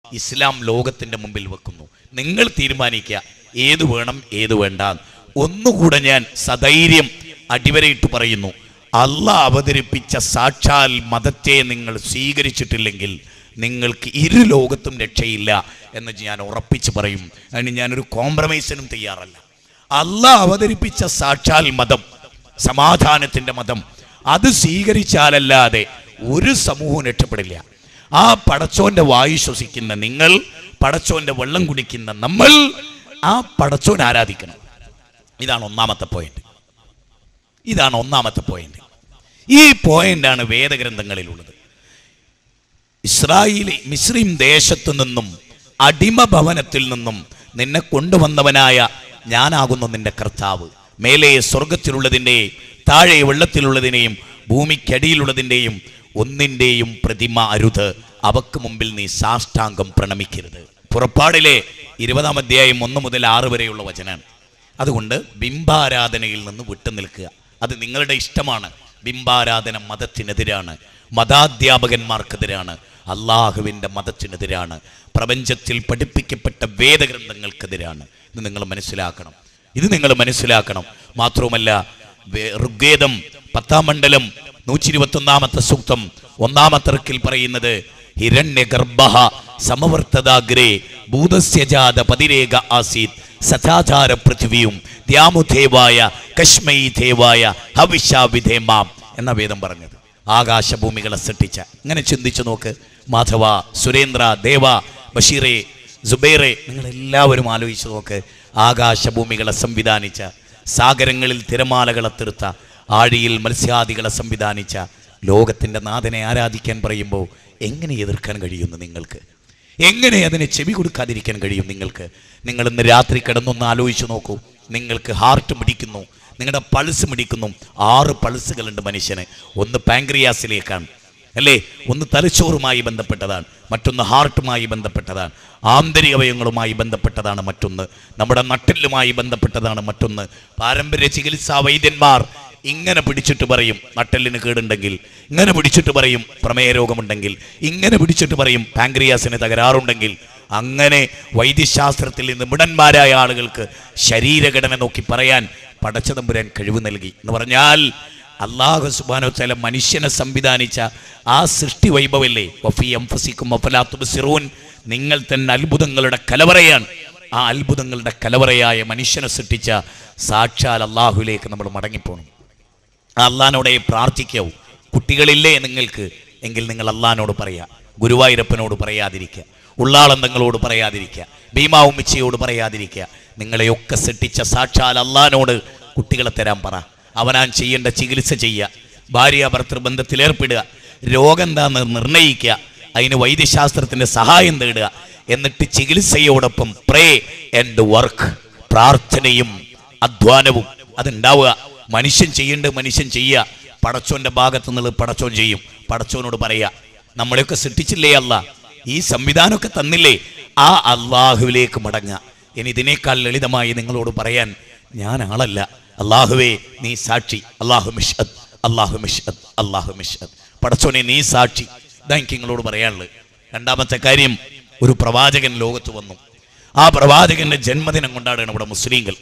ഇസ്ലാം ലോകത്തിന്റെ മുമ്പിൽ വെക്കുന്നു. നിങ്ങൾ തീരുമാനിക്കുക ഏത് വേണം ഏത് വേണ്ട. ഒന്നുകൂടെ ഞാൻ സധൈര്യം അടിവരയിട്ട് പറയുന്നു, അള്ളാഹ് അവതരിപ്പിച്ച സാക്ഷാൽ മതത്തെ നിങ്ങൾ സ്വീകരിച്ചിട്ടില്ലെങ്കിൽ നിങ്ങൾക്ക് ഇരു ലോകത്തും രക്ഷയില്ല എന്ന് ഞാൻ ഉറപ്പിച്ച് പറയും. അതിന് ഞാനൊരു കോംപ്രമൈസിനും തയ്യാറല്ല. അള്ളാഹ് അവതരിപ്പിച്ച സാക്ഷാൽ മതം, സമാധാനത്തിൻ്റെ മതം, അത് സ്വീകരിച്ചാലല്ലാതെ ഒരു സമൂഹവും രക്ഷപ്പെടില്ല. ആ പടച്ചോന്റെ വായു ശ്വസിക്കുന്ന നിങ്ങൾ, പടച്ചോന്റെ വെള്ളം കുടിക്കുന്ന നമ്മൾ, ആ പടച്ചോൻ ആരാധിക്കണം. ഇതാണ് ഒന്നാമത്തെ പോയിന്റ്. ഇതാണ് ഒന്നാമത്തെ പോയിന്റ്. ഈ പോയിന്റാണ് വേദഗ്രന്ഥങ്ങളിലുള്ളത്. മിസ്രീം ദേശത്തു നിന്നും, അടിമ ഭവനത്തിൽ നിന്നും നിന്നെ കൊണ്ടുവന്നവനായ ഞാനാകുന്നു നിന്റെ കർത്താവ്. മേലെ സ്വർഗത്തിലുള്ളതിൻ്റെയും താഴെ വെള്ളത്തിലുള്ളതിനെയും ഭൂമിക്കടിയിലുള്ളതിൻ്റെയും ഒന്നിൻ്റെയും പ്രതിമ അരുത്, അവക്ക് മുമ്പിൽ നീ സാഷ്ടാംഗം പ്രണമിക്കരുത്. പുറപ്പാടിലെ 20-ാം അധ്യായം 1 മുതൽ 6 വരെയുള്ള വചനാണ്. അതുകൊണ്ട് ബിംബാരാധനയിൽ നിന്ന് വിട്ടുനിൽക്കുക. അത് നിങ്ങളുടെ ഇഷ്ടമാണ്. ബിംബാരാധന മതത്തിനെതിരാണ്, മതാധ്യാപകന്മാർക്കെതിരാണ്, അള്ളാഹുവിൻ്റെ മതത്തിനെതിരാണ്, പ്രപഞ്ചത്തിൽ പഠിപ്പിക്കപ്പെട്ട വേദഗ്രന്ഥങ്ങൾക്കെതിരാണ്. ഇത് നിങ്ങൾ മനസ്സിലാക്കണം. ഇത് നിങ്ങൾ മനസ്സിലാക്കണം. മാത്രവുമല്ല, ഋഗ്വേദം 10-ാം മണ്ഡലം 121-ാമത്തെ സൂക്തം 1-ാമത്തെ ഋക്കിൽ പറയുന്നത്, ഹിരണ്യഗർഭഃ സമവർത്തദാഗ്രേ ഭൂതസ്യജാത പതിരേക ആസീത് സദാചാര പൃഥ്വിയും ദ്യാമുദേവായ കശ്മൈ ദേവായ ഹവിഷാവിധേമാം എന്ന വേദം പറഞ്ഞത്. ആകാശഭൂമികളെ സൃഷ്ടിച്ച, ഇങ്ങനെ ചിന്തിച്ചു നോക്ക്. മാധവ, സുരേന്ദ്ര, ദേവ, ബഷീറെ, സുബൈറെ, നിങ്ങളെല്ലാവരും ആലോചിച്ച് നോക്ക്. ആകാശഭൂമികളെ സംവിധാനിച്ച, സാഗരങ്ങളിൽ തിരമാലകളെ തീർത്ത, ആഴിയിൽ മത്സ്യാദികളെ സംവിധാനിച്ച ലോകത്തിൻ്റെ നാഥനെ ആരാധിക്കാൻ പറയുമ്പോൾ എങ്ങനെ എതിർക്കാൻ കഴിയുന്നു നിങ്ങൾക്ക്? എങ്ങനെ അതിനെ ചെവി കൊടുക്കാതിരിക്കാൻ കഴിയും നിങ്ങൾക്ക്? നിങ്ങൾ ഇന്ന് രാത്രി കിടന്നൊന്ന് ആലോചിച്ച് നോക്കൂ. നിങ്ങൾക്ക് ഹാർട്ട് മിടിക്കുന്നു, നിങ്ങളുടെ പൾസ് മിടിക്കുന്നു. 6 പൾസുകളുണ്ട് മനുഷ്യന്. ഒന്ന് പാങ്ക്രിയാസിലേക്കാണ്, അല്ലേ? ഒന്ന് തലച്ചോറുമായി ബന്ധപ്പെട്ടതാണ്, മറ്റൊന്ന് ഹാർട്ടുമായി ബന്ധപ്പെട്ടതാണ്, ആന്തരിക അവയവങ്ങളുമായി ബന്ധപ്പെട്ടതാണ്, മറ്റൊന്ന് നമ്മുടെ നട്ടെല്ലുമായി ബന്ധപ്പെട്ടതാണ്, മറ്റൊന്ന് പാരമ്പര്യ ചികിത്സാ വൈദ്യന്മാർ ഇങ്ങനെ പിടിച്ചിട്ട് പറയും നട്ടെല്ലിന് കേടുണ്ടെങ്കിൽ, ഇങ്ങനെ പിടിച്ചിട്ട് പറയും പ്രമേയ രോഗമുണ്ടെങ്കിൽ, ഇങ്ങനെ പിടിച്ചിട്ട് പറയും പാങ്ക്രിയാസിന് തകരാറുണ്ടെങ്കിൽ. അങ്ങനെ വൈദ്യശാസ്ത്രത്തിൽ നിപുണന്മാരായ ആളുകൾക്ക് ശരീരഘടന നോക്കി പറയാൻ പടച്ചതമ്പുരാൻ കഴിവ് നൽകി എന്ന് പറഞ്ഞാൽ, അല്ലാഹു സുബ്ഹാനഹു വ തആല മനുഷ്യനെ സംവിധാനിച്ച ആ സൃഷ്ടി വൈഭവല്ലേ. വഫീ അൻഫുസികും അഫലാ തുബ്സിറൂൻ, നിങ്ങൾ തന്നെ അത്ഭുതങ്ങളുടെ കലവറയാണ്. ആ അത്ഭുതങ്ങളുടെ കലവറയായ മനുഷ്യനെ സൃഷ്ടിച്ച സാക്ഷാൽ അള്ളാഹുവിലേക്ക് നമ്മൾ മടങ്ങിപ്പോണം. അള്ളാഹിനോടെ പ്രാർത്ഥിക്കാവൂ. കുട്ടികളില്ലേ നിങ്ങൾക്ക് എങ്കിൽ നിങ്ങൾ അള്ളാഹിനോട് പറയുക, ഗുരുവായൂരപ്പനോട് പറയാതിരിക്കുക, ഉള്ളാളന്തങ്ങളോട് പറയാതിരിക്കുക, ഭീമാ ഉമ്മിച്ചയോട് പറയാതിരിക്കുക. നിങ്ങളെയൊക്കെ സൃഷ്ടിച്ച സാക്ഷാൽ അള്ളാഹിനോട് കുട്ടികളെ തരാൻ പറ. അവനാൻ ചെയ്യേണ്ട ചികിത്സ ചെയ്യുക, ഭാര്യ ഭർത്തൃബന്ധത്തിൽ ഏർപ്പെടുക, രോഗം എന്താണെന്ന് നിർണ്ണയിക്കുക, അതിന് വൈദ്യശാസ്ത്രത്തിൻ്റെ സഹായം തേടുക. എന്നിട്ട് ചികിത്സയോടൊപ്പം പ്രേ ആൻഡ് വർക്ക്, പ്രാർത്ഥനയും അധ്വാനവും അതുണ്ടാവുക. മനുഷ്യൻ ചെയ്യേണ്ടത് മനുഷ്യൻ ചെയ്യുക. പടച്ചോൻ്റെ ഭാഗത്തു നിന്നുള്ളത് പടച്ചോൻ ചെയ്യും. പടച്ചോനോട് പറയുക, നമ്മളെയൊക്കെ സൃഷ്ടിച്ചില്ലേ അല്ലാഹ്, ഈ സംവിധാനമൊക്കെ തന്നില്ലേ, ആ അള്ളാഹുവിലേക്ക് മടങ്ങുക. ഇനി ഇതിനേക്കാൾ ലളിതമായി നിങ്ങളോട് പറയാൻ ഞാൻ ആളല്ല. അള്ളാഹുവേ നീ സാക്ഷി, അല്ലാഹു മിഷ്ഹദ്, അല്ലാഹു മിഷ്ഹദ്, അല്ലാഹു മിഷ്ഹദ്. പടച്ചോനെ നീ സാക്ഷി. ഇതാ എനിക്ക് നിങ്ങളോട് പറയാനുള്ളത്. രണ്ടാമത്തെ കാര്യം, ഒരു പ്രവാചകൻ ലോകത്ത് വന്നു. ആ പ്രവാചകന്റെ ജന്മദിനം കൊണ്ടാടാണ് ഇവിടെ മുസ്ലിങ്ങൾ.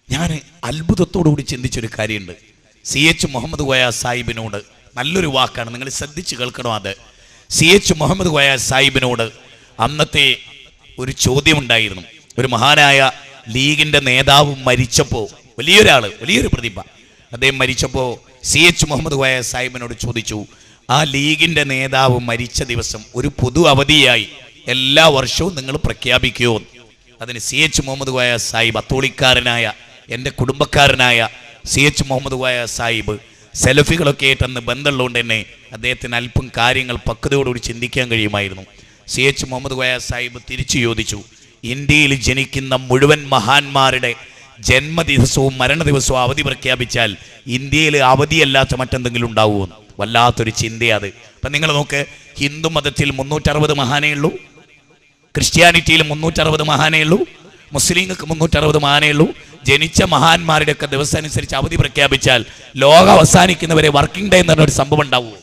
ഞാൻ അത്ഭുതത്തോടുകൂടി ചിന്തിച്ചൊരു കാര്യമുണ്ട്. CH മുഹമ്മദ് കോയ സാഹിബിനോട് നല്ലൊരു വാക്കാണ്, നിങ്ങൾ ശ്രദ്ധിച്ച് കേൾക്കണം. അത് CH മുഹമ്മദ് കോയ സാഹിബിനോട് അന്നത്തെ ഒരു ചോദ്യമുണ്ടായിരുന്നു. ഒരു മഹാനായ ലീഗിൻ്റെ നേതാവ് മരിച്ചപ്പോൾ, വലിയൊരാൾ, വലിയൊരു പ്രതിഭ, അദ്ദേഹം മരിച്ചപ്പോൾ CH മുഹമ്മദ് കോയ സാഹിബിനോട് ചോദിച്ചു, ആ ലീഗിൻ്റെ നേതാവ് മരിച്ച ദിവസം ഒരു പൊതു അവധിയായി എല്ലാ വർഷവും നിങ്ങൾ പ്രഖ്യാപിക്കുമോ? അതിന് CH മുഹമ്മദ് കോയ സാഹിബ്, അത്തോളിക്കാരനായ എൻ്റെ കുടുംബക്കാരനായ CH മുഹമ്മദ് കോയ സാഹിബ് സെലഫികളൊക്കെ ആയിട്ടന്ന് ബന്ധമുള്ളതുകൊണ്ട് തന്നെ അദ്ദേഹത്തിന് അല്പം കാര്യങ്ങൾ പക്വതയോടുകൂടി ചിന്തിക്കാൻ കഴിയുമായിരുന്നു. CH മുഹമ്മദ് കോയ സാഹിബ് തിരിച്ചു ചോദിച്ചു, ഇന്ത്യയിൽ ജനിക്കുന്ന മുഴുവൻ മഹാന്മാരുടെ ജന്മദിവസവും മരണ ദിവസവും അവധി പ്രഖ്യാപിച്ചാൽ ഇന്ത്യയിൽ അവധിയല്ലാത്ത മറ്റെന്തെങ്കിലും ഉണ്ടാവുമോ? വല്ലാത്തൊരു ചിന്തയത്. അപ്പം നിങ്ങൾ നോക്ക്, ഹിന്ദു മതത്തിൽ 360 മഹാനേ ഉള്ളൂ, ക്രിസ്ത്യാനിറ്റിയിൽ 360 മഹാനേ ഉള്ളൂ, മുസ്ലിങ്ങൾക്ക് 360 മഹാനേ ഉള്ളൂ. ജനിച്ച മഹാന്മാരുടെയൊക്കെ ദിവസം അനുസരിച്ച് അവധി പ്രഖ്യാപിച്ചാൽ ലോകം അവസാനിക്കുന്നവരെ വർക്കിംഗ് ഡേ എന്ന് പറഞ്ഞൊരു സംഭവം ഉണ്ടാവുമോ?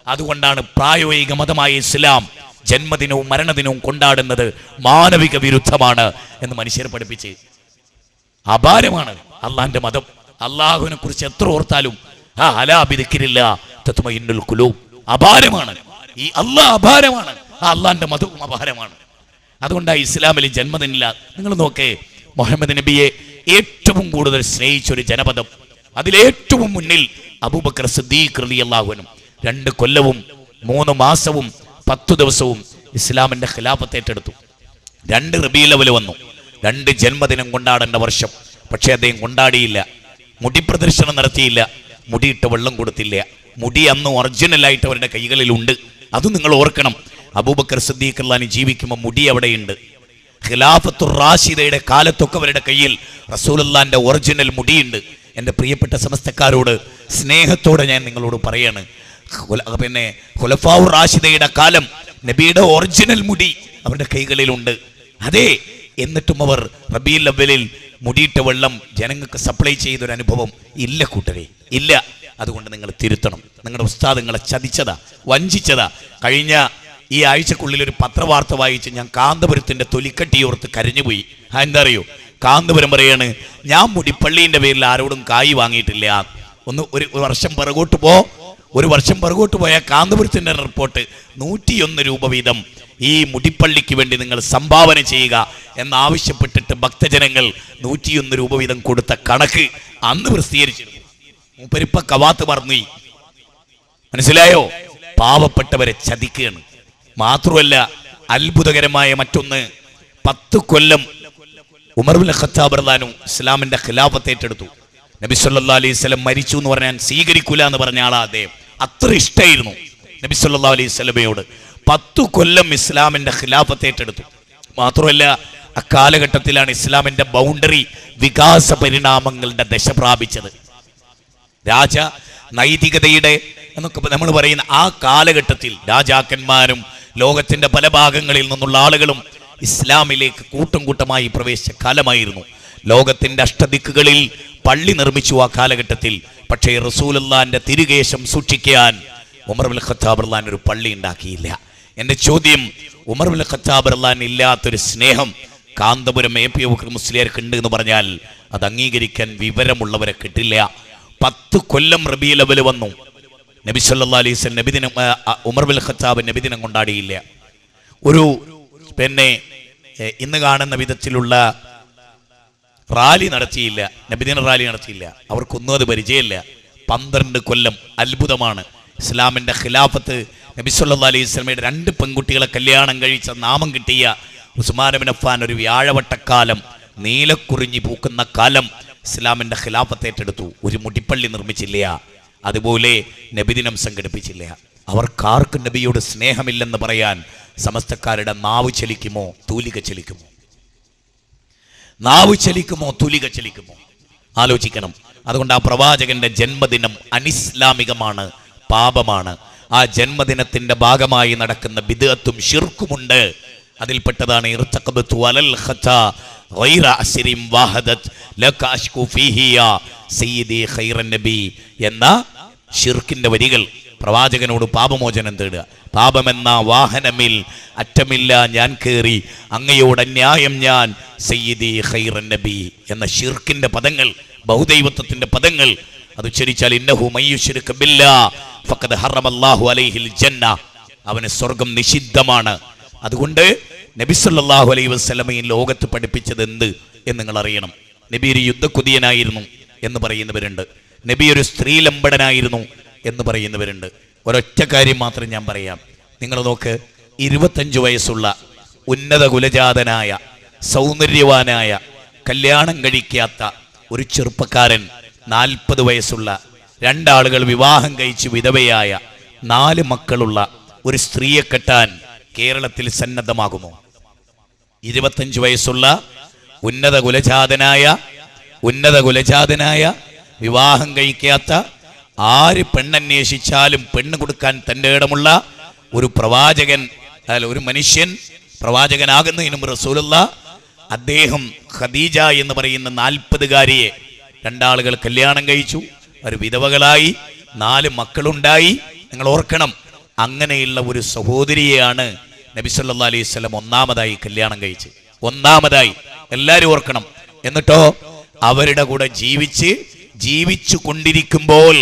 അതുകൊണ്ടാണ് പ്രായോഗിക മതമായ ഇസ്ലാം ജന്മദിനവും മരണദിനവും കൊണ്ടാടുന്നത് മാനവിക വിരുദ്ധമാണ് എന്ന് മനുഷ്യരെ പഠിപ്പിച്ച്. അപാരമാണ് അള്ളാന്റെ മതം. അള്ളാഹുവിനെ കുറിച്ച് എത്ര ഓർത്താലും അപാരമാണ്. ഈ അള്ളാഹ് അപാരമാണ്, ആ അള്ളാന്റെ മതവും അപാരമാണ്. അതുകൊണ്ടാണ് ഇസ്ലാമിൽ ജന്മദിനില്ല. നിങ്ങൾ നോക്കേ, മുഹമ്മദ് നബിയെ ഏറ്റവും കൂടുതൽ സ്നേഹിച്ചൊരു ജനപദം, അതിലേറ്റവും മുന്നിൽ അബൂബക്കർ സിദ്ദീഖ് റളിയല്ലാഹു അൻഹു 2 കൊല്ലവും 3 മാസവും 10 ദിവസവും ഇസ്ലാമിന്റെ ഖിലാഫത്ത് ഏറ്റെടുത്തു. 2 റബീഉൽ അവ്വൽ വന്നു, 2 ജന്മദിനം കൊണ്ടാടേണ്ട വർഷം. പക്ഷേ അദ്ദേഹം കൊണ്ടാടിയില്ല, മുടി പ്രദർശനം നടത്തിയില്ല, മുടിയിട്ട വെള്ളം കൊടുത്തില്ല. മുടി അന്ന് ഒറിജിനലായിട്ട് അവരുടെ കൈകളിലുണ്ട്. അത് നിങ്ങൾ ഓർക്കണം. അബൂബക്കർ സിദ്ദീഖ് റളിയല്ലാഹു അൻഹു ജീവിക്കുമ്പോൾ മുടി അവിടെയുണ്ട്. ഖിലാഫത്തുർ റാഷിദയുടെ കാലത്തൊക്കെ അവരുടെ കയ്യിൽ റസൂലുള്ളാഹിന്റെ ഒറിജിനൽ മുടിയുണ്ട്. എൻ്റെ പ്രിയപ്പെട്ട സമസ്തക്കാരോട് സ്നേഹത്തോടെ ഞാൻ നിങ്ങളോട് പറയാണ്, പിന്നെ ഖുലഫാഉർ റാഷിദയുടെ കാലം നബിയുടെ ഒറിജിനൽ മുടി അവരുടെ കൈകളിലുണ്ട്. അതെ, എന്നിട്ടും അവർ റബീഉൽ അവ്വലിൽ മുടിയിട്ട വെള്ളം ജനങ്ങൾക്ക് സപ്ലൈ ചെയ്തൊരു അനുഭവം ഇല്ല കൂട്ടരെ, ഇല്ല. അതുകൊണ്ട് നിങ്ങൾ തിരുത്തണം. നിങ്ങളുടെ ഉസ്താദ് നിങ്ങളെ ചതിച്ചതാ, വഞ്ചിച്ചതാ. കഴിഞ്ഞ ഈ ആഴ്ചക്കുള്ളിൽ ഒരു പത്രവാർത്ത വായിച്ച് ഞാൻ കാന്തപുരത്തിന്റെ തൊലിക്കട്ടിയോർത്ത് കരഞ്ഞുപോയി. എന്താ അറിയോ? കാന്തപുരം പറയാണ്, ഞാൻ മുടിപ്പള്ളീന്റെ പേരിൽ ആരോടും കായ് വാങ്ങിയിട്ടില്ല. ഒരു വർഷം പിറകോട്ട് പോയ കാന്തപുരത്തിന്റെ റിപ്പോർട്ട് 101 രൂപ വീതം ഈ മുടിപ്പള്ളിക്ക് വേണ്ടി നിങ്ങൾ സംഭാവന ചെയ്യുക എന്നാവശ്യപ്പെട്ടിട്ട് ഭക്തജനങ്ങൾ 101 രൂപ വീതം കൊടുത്ത കണക്ക് അന്ന് പ്രസിദ്ധീകരിച്ചിരുന്നു. മൂപ്പരിപ്പ കവാത്ത് പറഞ്ഞു. മനസ്സിലായോ? പാവപ്പെട്ടവരെ ചതിക്കുകയാണ്. മാത്രമല്ല, അത്ഭുതകരമായ മറ്റൊന്ന്, 10 കൊല്ലം ഉമർ ഇബ്നുൽ ഖത്താബ് റളിയല്ലാഹു അൻഹു ഇസ്ലാമിന്റെ ഖിലാഫത്ത് ഏറ്റെടുത്തു. നബി സല്ലല്ലാഹു അലൈഹി വസല്ലം മരിച്ചു എന്ന് പറഞ്ഞാൽ സ്വീകരിക്കൂല എന്ന് പറഞ്ഞ ആളാ അദ്ദേഹം. അത്ര ഇഷ്ടമായിരുന്നു നബി സല്ലല്ലാഹു അലൈഹി വസല്ലമയോട്. 10 കൊല്ലം ഇസ്ലാമിന്റെ ഖിലാഫത്ത് ഏറ്റെടുത്തു. മാത്രമല്ല, അക്കാലഘട്ടത്തിലാണ് ഇസ്ലാമിന്റെ ബൗണ്ടറി വികാസ പരിണാമങ്ങളുടെ ദശ പ്രാപിച്ചത്. രാജ നൈതികതയുടെ എന്നൊക്കെ നമ്മൾ പറയുന്ന ആ കാലഘട്ടത്തിൽ രാജാക്കന്മാരും ലോകത്തിന്റെ പല ഭാഗങ്ങളിൽ നിന്നുള്ള ആളുകളും ഇസ്ലാമിലേക്ക് കൂട്ടം കൂട്ടമായി പ്രവേശിച്ച കാലമായിരുന്നു. ലോകത്തിന്റെ അഷ്ടദിക്കുകളിൽ പള്ളി നിർമ്മിച്ചു ആ കാലഘട്ടത്തിൽ. പക്ഷേ റസൂലുള്ളാഹിന്റെ തിരുകേശം സൂക്ഷിക്കാൻ ഉമർ ഇബ്നുൽ ഖത്താബ് റളിയല്ലാഹു അൻഹു ഒരു പള്ളി ഉണ്ടാക്കിയില്ല. എന്റെ ചോദ്യം, ഉമർ ഇബ്നുൽ ഖത്താബ് റളിയല്ലാഹു അൻഹു ഇല്ലാത്തൊരു സ്നേഹം കാന്തപുരം എ പി അബൂബക്കർ മുസ്ലിയാർക്ക് ഉണ്ട് എന്ന് പറഞ്ഞാൽ അത് അംഗീകരിക്കാൻ വിവരമുള്ളവരെ കിട്ടില്ല. 10 കൊല്ലം റബീഉൽ അവ്വൽ വന്നു. നബി സല്ലല്ലാഹു അലൈഹി വസല്ലം നബിദിനം, ഉമർ ഇബ്നുൽ ഖത്താബ് നബിദിനം കൊണ്ടാടിയില്ല. ഒരു പിന്നെ ഇന്ന് കാണുന്ന വിധത്തിലുള്ള റാലി നടത്തിയില്ല, നബിദിന റാലി നടത്തിയില്ല. അവർക്കൊന്നും അത് പരിചയമില്ല. 12 കൊല്ലം അത്ഭുതമാണ്. ഇസ്ലാമിന്റെ ഖിലാഫത്ത് നബി സല്ലല്ലാഹു അലൈഹി വസല്ലമയുടെ 2 പെൺകുട്ടികളെ കല്യാണം കഴിച്ച നാമം കിട്ടിയ ഉസ്മാൻ ഇബ്നു അഫ്ഫാൻ ഒരു വ്യാഴവട്ടക്കാലം, നീലക്കുറിഞ്ഞി പൂക്കുന്ന കാലം ഇസ്ലാമിന്റെ ഖിലാഫത്ത് ഏറ്റെടുത്തു. ഒരു മുടിപ്പള്ളി നിർമ്മിച്ചില്ല, അതുപോലെ നബിദിനം സംഘടിപ്പിച്ചില്ല. അവർക്കാർക്കും നബിയോട് സ്നേഹമില്ലെന്ന് പറയാൻ സമസ്തക്കാരുടെ നാവ് ചലിക്കുമോ, തൂലിക ചലിക്കുമോ? നാവ് ചലിക്കുമോ, തൂലിക ചലിക്കുമോ? ആലോചിക്കണം. അതുകൊണ്ട് ആ പ്രവാചകന്റെ ജന്മദിനം അനിസ്ലാമികമാണ്, പാപമാണ്. ആ ജന്മദിനത്തിന്റെ ഭാഗമായി നടക്കുന്ന ബിദ്അത്തും ശിർക്കുമുണ്ട്. അതിൽപ്പെട്ടതാണ് ഇർതഖബതു അലൽ ഖതാ ഗൈറ അസ്രിം വഹദത് ലക അഷ്കു ഫീഹി യാ സയ്യിദി ഖൈറൻ നബി എന്ന ശിർക്കിന്റെ വരികൾ. പ്രവാചകനോട് പാപമോചനം തേടുക. പാപമെന്ന വാഹനമിൽ അറ്റമില്ല ഞാൻ കേറി, അങ്ങയോട് അന്യായം ഞാൻ സയ്യിദി ഖൈറൻ നബി എന്ന ശിർക്കിന്റെ പദങ്ങൾ, ബഹുദൈവത്വത്തിന്റെ പദങ്ങൾ അത് ഉച്ചരിച്ചാൽ ഇന്നഹു മയ്യുശ്രിക് ബില്ലാഹ് ഫഖദ് ഹറമല്ലാഹു അലൈഹിൽ ജന്ന, അവന് സ്വർഗം നിഷിദ്ധമാണ്. അതുകൊണ്ട് നബി സല്ലല്ലാഹു അലൈഹി വസല്ലമയിൽ ലോകത്ത് പഠിപ്പിച്ചത് എന്ത് എന്ന് നിങ്ങൾ അറിയണം. നബി ഒരു യുദ്ധക്കുതിയനായിരുന്നു എന്ന് പറയുന്നവരുണ്ട്. നബി ഒരു സ്ത്രീലമ്പടനായിരുന്നു എന്ന് പറയുന്നവരുണ്ട്. ഒരൊറ്റ കാര്യം മാത്രം ഞാൻ പറയാം. നിങ്ങൾ നോക്ക്, 25 വയസ്സുള്ള ഉന്നത കുലജാതനായ സൗന്ദര്യവാനായ കല്യാണം കഴിക്കാത്ത ഒരു ചെറുപ്പക്കാരൻ, 40 വയസ്സുള്ള 2 ആളുകൾ വിവാഹം കഴിച്ച് വിധവയായ 4 മക്കളുള്ള ഒരു സ്ത്രീയെ കെട്ടാൻ കേരളത്തിൽ സന്നദ്ധമാകുമോ? 25 വയസ്സുള്ള ഉന്നത കുലജാതനായ വിവാഹം കഴിക്കാത്ത ആര് പെണ്ണന്വേഷിച്ചാലും പെണ്ണ് കൊടുക്കാൻ തൻ്റെ ഇടമുള്ള ഒരു പ്രവാചകൻ, ഒരു മനുഷ്യൻ പ്രവാചകനാകുന്നതിനും റസൂലുള്ളാഹ് അദ്ദേഹം ഖദീജ എന്ന് പറയുന്ന 40കാരിയെ 2 ആളുകൾ കല്യാണം കഴിച്ചു, ഒരു വിധവകളായി, 4 മക്കളുണ്ടായി. നിങ്ങൾ ഓർക്കണം, അങ്ങനെയുള്ള ഒരു സഹോദരിയെയാണ് നബി സല്ലല്ലാഹു അലൈഹി വസല്ലം ഒന്നാമതായി കല്യാണം കഴിച്ച്. ഒന്നാമതായി എല്ലാവരും ഓർക്കണം. എന്നിട്ടോ അവരുടെ കൂടെ ജീവിച്ചു കൊണ്ടിരിക്കുമ്പോൾ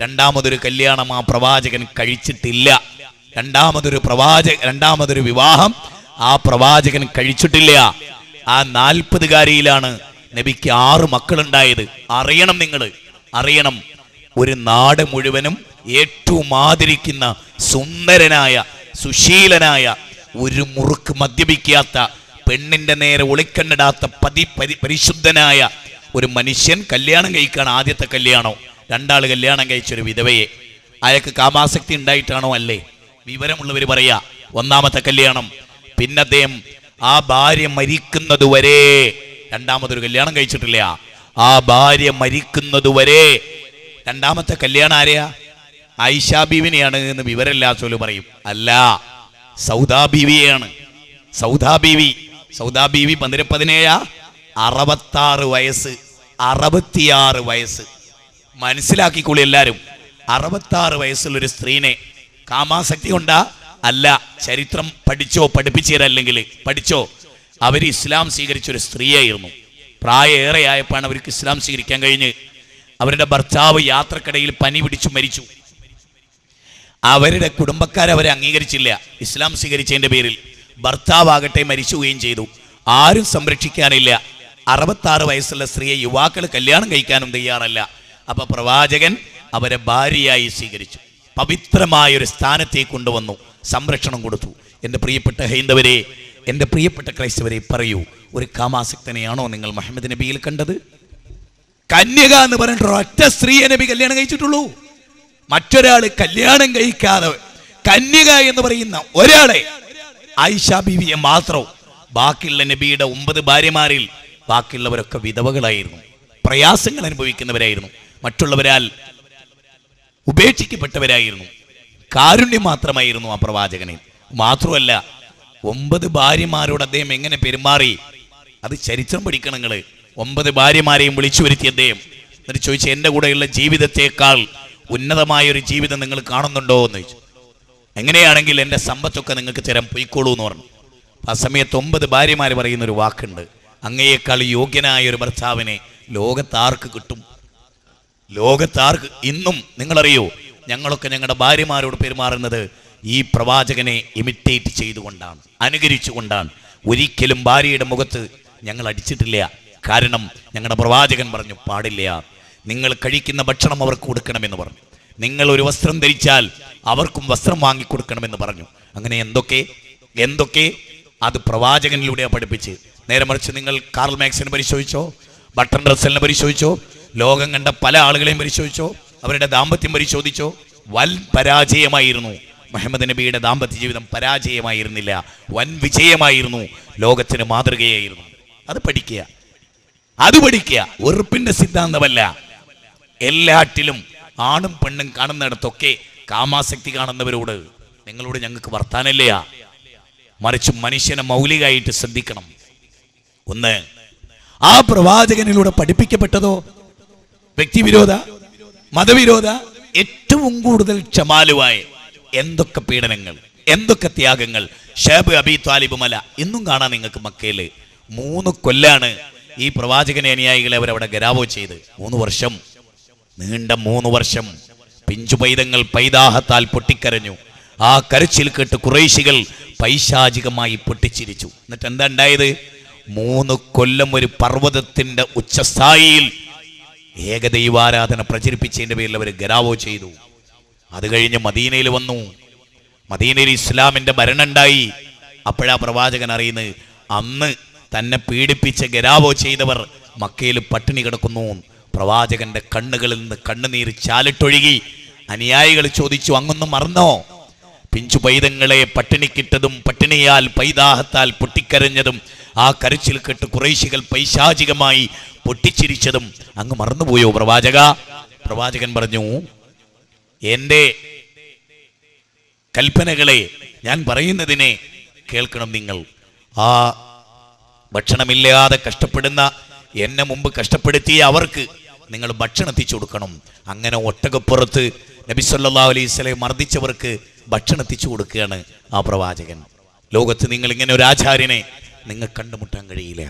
രണ്ടാമതൊരു കല്യാണം ആ പ്രവാചകൻ കഴിച്ചിട്ടില്ല. രണ്ടാമതൊരു വിവാഹം ആ പ്രവാചകൻ കഴിച്ചിട്ടില്ല. ആ 40കാരിയിലാണ് നബിക്ക് 6 മക്കളുണ്ടായത്. അറിയണം, ഒരു നാട് മുഴുവനും ഏറ്റവും ആദരിക്കുന്ന സുന്ദരനായ സുശീലനായ ഒരു മുറുക്ക് മദ്യപിക്കാത്ത പെണ്ണിന്റെ നേരെ ഒളിക്കണ്ണിടാത്ത പരിശുദ്ധനായ ഒരു മനുഷ്യൻ കല്യാണം കഴിക്കാണ്. ആദ്യത്തെ കല്യാണം. 2 ആൾ കല്യാണം കഴിച്ചൊരു വിധവയെ. അയാൾക്ക് കാമാസക്തി ഉണ്ടായിട്ടാണോ? അല്ലേ? വിവരമുള്ളവർ പറയാ ഒന്നാമത്തെ കല്യാണം. പിന്നെ അദ്ദേഹം ആ ഭാര്യ മരിക്കുന്നതുവരെ രണ്ടാമതൊരു കല്യാണം കഴിച്ചിട്ടില്ല. ആ ഭാര്യ മരിക്കുന്നതുവരെ രണ്ടാമത്തെ കല്യാണം ആരെയാ? ആയിഷ ബീവിനെയാണ് എന്ന് വിവരമില്ലാത്തവര് പറയും. അല്ല, സൗദാ ബീവിയെയാണ്. സൗദാ ബീവി 17 66 വയസ്സ്, 66 വയസ്സ്. മനസ്സിലാക്കിക്കോളി എല്ലാരും. 66 വയസ്സുള്ളൊരു സ്ത്രീനെ കാമാസക്തി കൊണ്ടാ? അല്ല. ചരിത്രം പഠിച്ചോ, പഠിപ്പിച്ചു തരല്ലെങ്കിൽ പഠിച്ചോ. അവർ ഇസ്ലാം സ്വീകരിച്ചൊരു സ്ത്രീയായിരുന്നു. പ്രായമേറെ ആയപ്പോഴാണ് അവർക്ക് ഇസ്ലാം സ്വീകരിക്കാൻ കഴിഞ്ഞ്. അവരുടെ ഭർത്താവ് യാത്രക്കിടയിൽ പനി പിടിച്ചു മരിച്ചു. അവരുടെ കുടുംബക്കാരവരെ അംഗീകരിച്ചില്ല ഇസ്ലാം സ്വീകരിച്ചതിന്റെ പേരിൽ. ഭർത്താവാകട്ടെ മരിച്ചുകയും ചെയ്തു. ആരും സംരക്ഷിക്കാനില്ല. 66 വയസ്സുള്ള സ്ത്രീയെ യുവാക്കൾ കല്യാണം കഴിക്കാനും തയ്യാറല്ല. അപ്പൊ പ്രവാചകൻ അവരെ ഭാര്യയായി സ്വീകരിച്ചു. പവിത്രമായൊരു സ്ഥാനത്തേക്ക് കൊണ്ടുവന്നു, സംരക്ഷണം കൊടുത്തു. എൻ്റെ പ്രിയപ്പെട്ട ഹൈന്ദവരെ, എൻ്റെ പ്രിയപ്പെട്ട ക്രൈസ്തവരെ, പറയൂ, ഒരു കാമാസക്തനെയാണോ നിങ്ങൾ മുഹമ്മദ് നബിയിൽ കണ്ടത്? കന്യക എന്ന് പറഞ്ഞിട്ട് ഒറ്റ സ്ത്രീയെ നബി കല്യാണം കഴിച്ചിട്ടുള്ളൂ. മറ്റൊരാൾ കല്യാണം കഴിക്കാതെ കന്യക എന്ന് പറയുന്ന ഒരാളെ, ആയിഷ ബീവിയെ മാത്രം. ബാക്കിയുള്ള നബിയുടെ 9 ഭാര്യമാരിൽ ബാക്കിയുള്ളവരൊക്കെ വിധവകളായിരുന്നു, പ്രയാസങ്ങൾ അനുഭവിക്കുന്നവരായിരുന്നു, മറ്റുള്ളവരാൽ ഉപേക്ഷിക്കപ്പെട്ടവരായിരുന്നു. കാരുണ്യം മാത്രമായിരുന്നു ആ പ്രവാചകന്. മാത്രമല്ല, 9 ഭാര്യമാരോട് അദ്ദേഹം എങ്ങനെ പെരുമാറി, അത് ചരിത്രം പഠിക്കണം നിങ്ങൾ. 9 ഭാര്യമാരെയും വിളിച്ചു വരുത്തി അദ്ദേഹം. എന്നിട്ട് ചോദിച്ചു, എൻ്റെ കൂടെയുള്ള ജീവിതത്തെക്കാൾ ഉന്നതമായൊരു ജീവിതം നിങ്ങൾ കാണുന്നുണ്ടോ എന്ന് ചോദിച്ചു. എങ്ങനെയാണെങ്കിൽ എൻ്റെ സമ്പത്തൊക്കെ നിങ്ങൾക്ക് തരാൻ പൊയ്ക്കോളൂ എന്ന് പറഞ്ഞു. ആ സമയത്ത് 9 ഭാര്യമാർ പറയുന്നൊരു വാക്കുണ്ട്, അങ്ങയേക്കാൾ യോഗ്യനായ ഒരു ഭർത്താവിനെ ലോകത്താർക്ക് കിട്ടും? ലോകത്താർക്ക്? ഇന്നും നിങ്ങളറിയോ, ഞങ്ങളൊക്കെ ഞങ്ങളുടെ ഭാര്യമാരോട് പെരുമാറുന്നത് ഈ പ്രവാചകനെ ഇമിറ്റേറ്റ് ചെയ്തുകൊണ്ടാണ്, അനുകരിച്ചുകൊണ്ടാണ്. ഒരിക്കലും ഭാര്യയുടെ മുഖത്ത് ഞങ്ങൾ അടിച്ചിട്ടില്ല. കാരണം ഞങ്ങളുടെ പ്രവാചകൻ പറഞ്ഞു, പാടില്ല. നിങ്ങൾ കഴിക്കുന്ന ഭക്ഷണം അവർക്ക് കൊടുക്കണമെന്ന് പറഞ്ഞു. നിങ്ങൾ ഒരു വസ്ത്രം ധരിച്ചാൽ അവർക്കും വസ്ത്രം വാങ്ങിക്കൊടുക്കണമെന്ന് പറഞ്ഞു. അങ്ങനെ എന്തൊക്കെ അത് പ്രവാചകനിലൂടെയാണ് പഠിപ്പിച്ച്. നേരെ മറിച്ച് നിങ്ങൾ കാർൽ മാക്സിനെ പരിശോധിച്ചോ, ബട്ടൺ റസലിനെ പരിശോധിച്ചോ, ലോകം കണ്ട പല ആളുകളെയും പരിശോധിച്ചോ, അവരുടെ ദാമ്പത്യം പരിശോധിച്ചോ, വൻ പരാജയമായിരുന്നു. മുഹമ്മദ് നബിയുടെ ദാമ്പത്യ ജീവിതം പരാജയമായിരുന്നില്ല, വൻ വിജയമായിരുന്നു, ലോകത്തിന് മാതൃകയായിരുന്നു. അത് പഠിക്കുക. വെറുപ്പിന്റെ സിദ്ധാന്തമല്ല. എല്ലാറ്റിലും ആണും പെണ്ണും കാണുന്നിടത്തൊക്കെ കാമാസക്തി കാണുന്നവരോട് നിങ്ങളോട് ഞങ്ങൾക്ക് വർത്താനല്ല, മറിച്ച് മനുഷ്യനെ മൗലികമായിട്ട് ശ്രദ്ധിക്കണം. ഒന്ന്, ആ പ്രവാചകനിലൂടെ പഠിപ്പിക്കപ്പെട്ടതോ വ്യക്തിവിരോധ, മതവിരോധ, ഏറ്റവും കൂടുതൽ ക്ഷമാലുവായ എന്തൊക്കെ പീഡനങ്ങൾ, എന്തൊക്കെ ത്യാഗങ്ങൾ. ഷേബ് അബി താലിബുമല ഇന്നും കാണാൻ നിങ്ങൾക്ക് മക്കയില്. 3 കൊല്ലാണ് ഈ പ്രവാചകനെ അനുയായികളെ അവരവിടെ ഗരാവോ ചെയ്ത്. 3 വർഷം, നീണ്ട 3 വർഷം. പിഞ്ചു പൈതങ്ങൾ പൈതാഹത്താൽ പൊട്ടിക്കരഞ്ഞു. ആ കരച്ചിൽ കേട്ട് ഖുറൈശികൾ പൈശാചികമായി പൊട്ടിച്ചിരിച്ചു. എന്നിട്ട് എന്താ ഉണ്ടായത്? 3 കൊല്ലം ഒരു പർവ്വതത്തിന്റെ ഉച്ചസ്ഥായിയിൽ ഏകദൈവാരാധന പ്രചരിപ്പിച്ചതിന്റെ പേരിൽ അവർ ഗരാവോ ചെയ്തു. അത് കഴിഞ്ഞ് മദീനയിൽ വന്നു. മദീനയിൽ ഇസ്ലാമിന്റെ ഭരണം ഉണ്ടായി. അപ്പോഴാ പ്രവാചകൻ അറിയുന്നത്, അന്ന് തന്നെ പീഡിപ്പിച്ച് ഗരാവോ ചെയ്തവർ മക്കയിൽ പട്ടിണി കിടക്കുന്നു. പ്രവാചകന്റെ കണ്ണുകളിൽ നിന്ന് കണ്ണുനീര് ചാലിട്ടൊഴുകി. അനുയായികൾ ചോദിച്ചു, അങ്ങൊന്നും മറന്നോ? പിഞ്ചു പൈതങ്ങളെ പട്ടിണിക്കിട്ടതും പട്ടിണിയാൽ പൈതാഹത്താൽ പൊട്ടിക്കരഞ്ഞതും ആ കരച്ചിൽ കേട്ട് ഖുറൈശികൾ പൈശാചികമായി പൊട്ടിച്ചിരിച്ചതും അങ്ങ് മറന്നുപോയോ പ്രവാചക? പ്രവാചകൻ പറഞ്ഞു, എൻ്റെ കൽപ്പനകളെ, ഞാൻ പറയുന്നതിനെ കേൾക്കണം നിങ്ങൾ. ആ ഭക്ഷണമില്ലാതെ കഷ്ടപ്പെടുന്ന, എന്നെ മുമ്പ് കഷ്ടപ്പെടുത്തിയ അവർക്ക് നിങ്ങൾ ഭക്ഷണം എത്തിച്ചു കൊടുക്കണം. അങ്ങനെ ഒട്ടകപ്പുറത്ത് നബി സല്ലല്ലാഹു അലൈഹി വസല്ലം മർദ്ദിച്ചവർക്ക് ഭക്ഷണം എത്തിച്ചു കൊടുക്കുകയാണ് ആ പ്രവാചകൻ. ലോകത്ത് നിങ്ങൾ ഇങ്ങനെ ഒരു ആചാര്യനെ നിങ്ങൾ കണ്ടുമുട്ടാൻ കഴിയില്ല.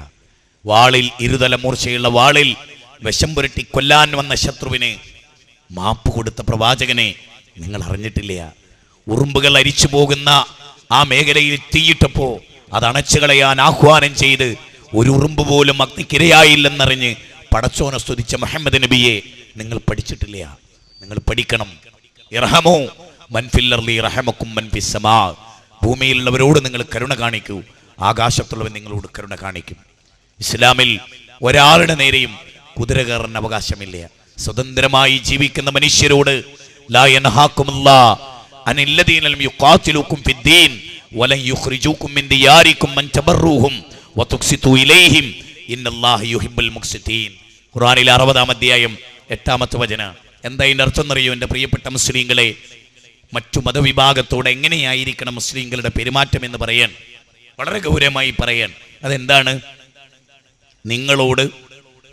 വാളിൽ ഇരുതല മൂർച്ചയുള്ള വാളിൽ വിഷം പുരട്ടി കൊല്ലാൻ വന്ന ശത്രുവിന് മാപ്പ് കൊടുത്ത പ്രവാചകനെ നിങ്ങൾ അറിഞ്ഞിട്ടില്ല. ഉറുമ്പുകൾ അരിച്ചു പോകുന്ന ആ മേഖലയിൽ തീയിട്ടപ്പോ അത് അണച്ചു കളയാൻ ആഹ്വാനം ചെയ്ത് ഒരു ഉറുമ്പ് പോലും അഗ്നിക്കിരയായില്ലെന്നറിഞ്ഞ് പടച്ചോനെ സ്തുതിച്ച മുഹമ്മദ് നബിയെ നിങ്ങൾ പഠിച്ചിട്ടില്ല. നിങ്ങൾ പഠിക്കണം. ഇർഹമു മൻ ഫിൽ അർളി റഹമക്കും മൻ ഫിസ് സമാ. ഭൂമിയിലുള്ളവരോട് നിങ്ങൾ കരുണ കാണിക്കൂ, ആകാശത്തുള്ളവൻ നിങ്ങളോട് കരുണ കാണിക്കും. ഇസ്ലാമിൽ ഒരാളുടെ നേരെയും കുതിര കയറാൻ അവകാശമില്ല. സ്വതന്ത്രമായി ജീവിക്കുന്ന മനുഷ്യരോട് ലാ യൻഹാകുമുല്ലാഹ് അനില്ലദീന ലം യുഖാതിലൂകും ഫിദ്ദീൻ വലൻ യുഖ്രിജൂകും മിൻ ദിയാരികും മൻ തബറൂഹും വതുഖ്സിതു ഇലൈഹിം ഇന്നല്ലാഹ യുഹിബ്ബുൽ മുഖ്സിതീൻ. ഖുർആനിലെ 60-ാം അധ്യായം 8-ാമത്തെ വചനം. എന്താ ഇതിന്റെ അർത്ഥം എന്നറിയോ? എൻ്റെ പ്രിയപ്പെട്ട മുസ്ലിങ്ങളെ, മറ്റു മതവിഭാഗത്തോട് എങ്ങനെയായിരിക്കണം മുസ്ലിങ്ങളുടെ പെരുമാറ്റം എന്ന് പറയാൻ, വളരെ ഗൗരവമായി പറയാൻ. അതെന്താണ്? നിങ്ങളോട്